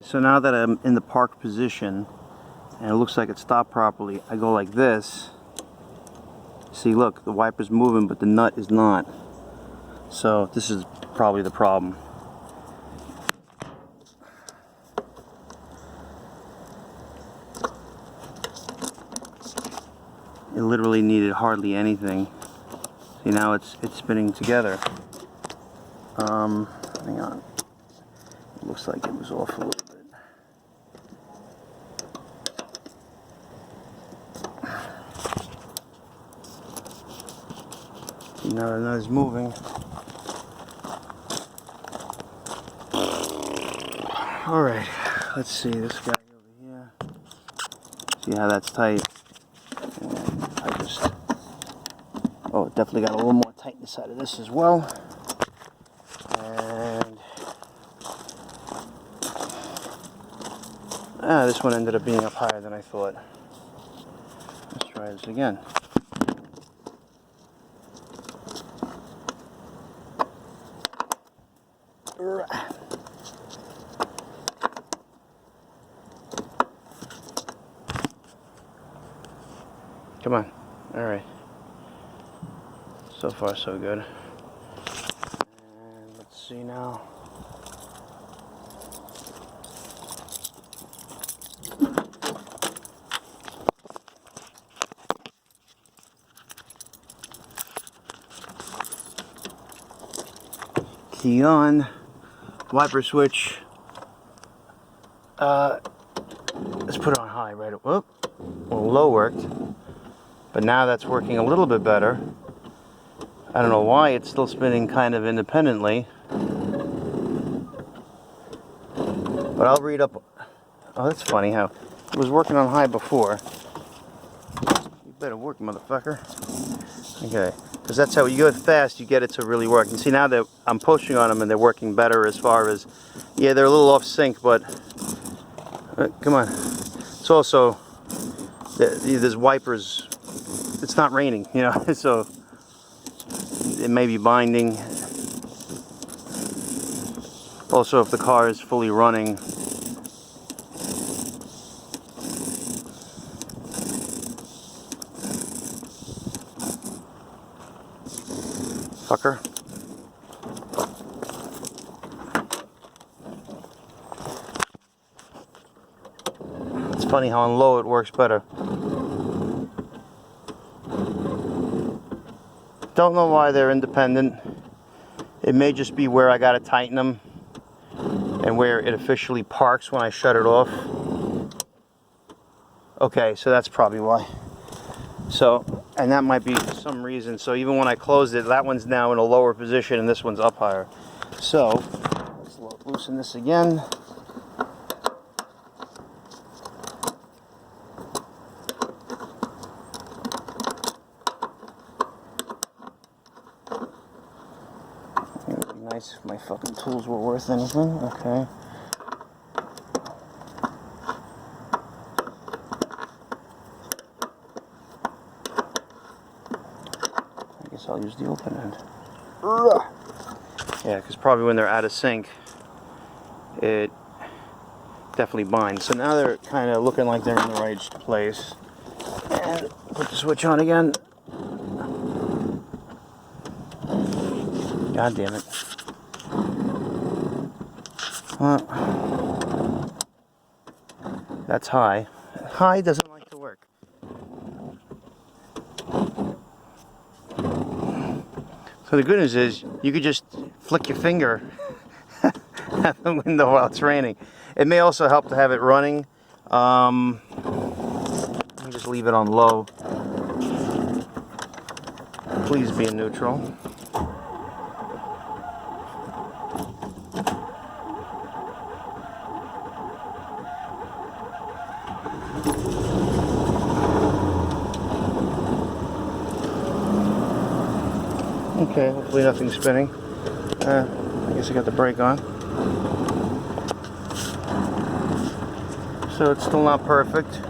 So now that I'm in the park position and it looks like it stopped properly, I go like this. See, look, the wiper's moving, but the nut is not. So this is probably the problem. It literally needed hardly anything. See, now it's spinning together. Hang on. It looks like it was off a little bit. See, now the nut is moving. Alright, let's see this guy over here. See how that's tight. And I just... Oh, it definitely got a little more tightness out of this as well. And... this one ended up being up higher than I thought. Let's try this again. Come on. Alright. So far, so good. And let's see now. Key on. Wiper switch. Let's put it on high right away. Well, low worked. But now that's working a little bit better. I don't know why it's still spinning kind of independently. But I'll read up. Oh, that's funny how it was working on high before. You better work, motherfucker. Okay, because that's how you go fast, you get it to really work. And see, now that I'm pushing on them and they're working better as far as, yeah, they're a little off sync, but come on. It's also there's wipers. It's not raining, you know, so it may be binding. Also, if the car is fully running, fucker. It's funny how on low it works better. Don't know why they're independent. It may just be where I gotta tighten them and where it officially parks when I shut it off. Okay, so that's probably why. So, and that might be some reason. So even when I closed it, that one's now in a lower position and this one's up higher. So, let's loosen this again. Nice if my fucking tools were worth anything. Okay. I guess I'll use the open end. Yeah, because probably when they're out of sync, it definitely binds. So now they're kind of looking like they're in the right place. And put the switch on again. God damn it. That's high. High doesn't like to work. So the good news is you could just flick your finger at the window while it's raining. It may also help to have it running. Let me just leave it on low. Please be in neutral. Okay, hopefully nothing's spinning. I guess I got the brake on. So it's still not perfect.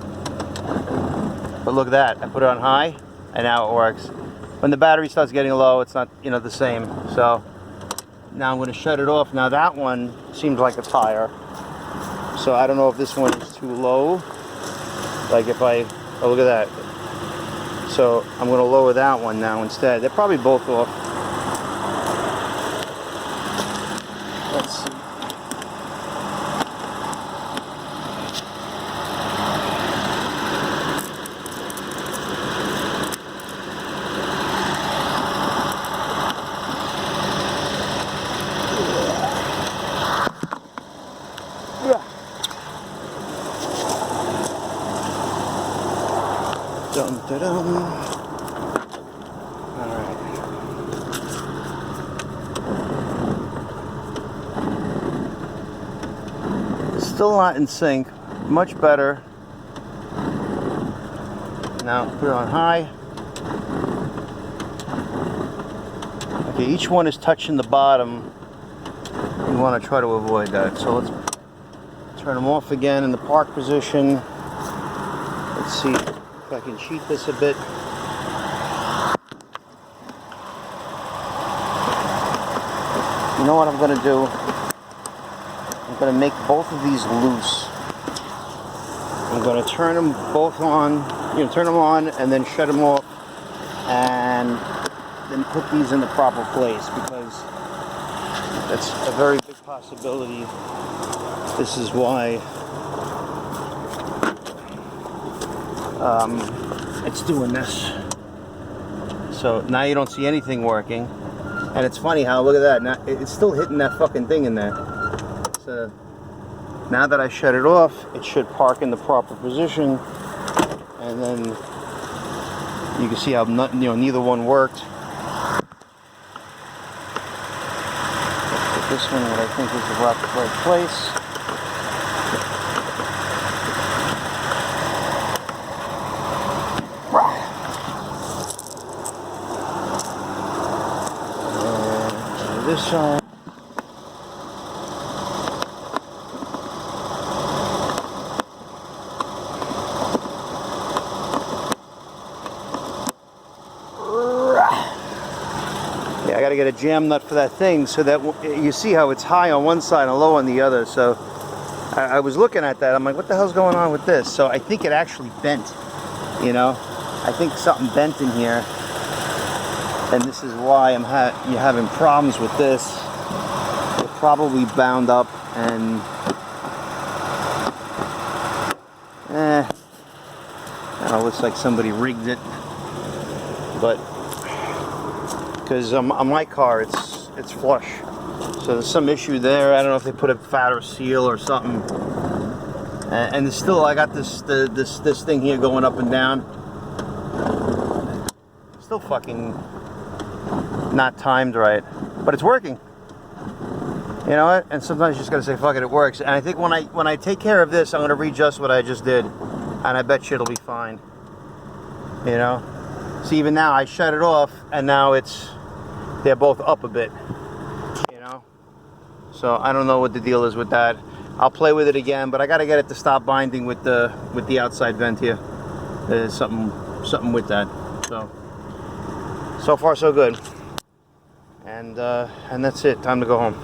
But look at that. I put it on high and now it works. When the battery starts getting low, it's not, you know, the same. So now I'm going to shut it off. Now that one seems like it's higher. So I don't know if this one is too low. Like if I, oh look at that. So I'm going to lower that one now instead. They're probably both off. Let's see. Dum, da, dum. All right. Still not in sync. Much better. Now put it on high. Okay, each one is touching the bottom. You want to try to avoid that. So let's turn them off again in the park position. Let's see if I can cheat this a bit. You know what I'm going to do? I'm going to make both of these loose. I'm going to turn them both on, turn them on and then shut them off, and then put these in the proper place, because that's a very big possibility. This is why it's doing this. So now you don't see anything working, and it's funny how, look at that, now it's still hitting that fucking thing in there. So now that I shut it off, it should park in the proper position, and then you can see how neither one worked. Let's put this one what I think is the right place. And this side. I gotta get a jam nut for that thing, so that you see how it's high on one side and low on the other. So I was looking at that, I'm like, what the hell's going on with this? So I think it actually bent, I think something bent in here, and this is why you're having problems with this. It's probably bound up, and it looks like somebody rigged it, but because on my car it's flush, so there's some issue there. I don't know if they put a fatter seal or something, and it's still, I got this thing here going up and down, still fucking not timed right, but it's working. You know what? And sometimes you just gotta say fuck it, it works. And I think when I take care of this, I'm gonna readjust what I just did, and I bet you it'll be fine. See, even now I shut it off, and now they're both up a bit, so I don't know what the deal is with that. I'll play with it again, but I got to get it to stop binding with the outside vent here. There's something with that. So far so good, and that's it. Time to go home.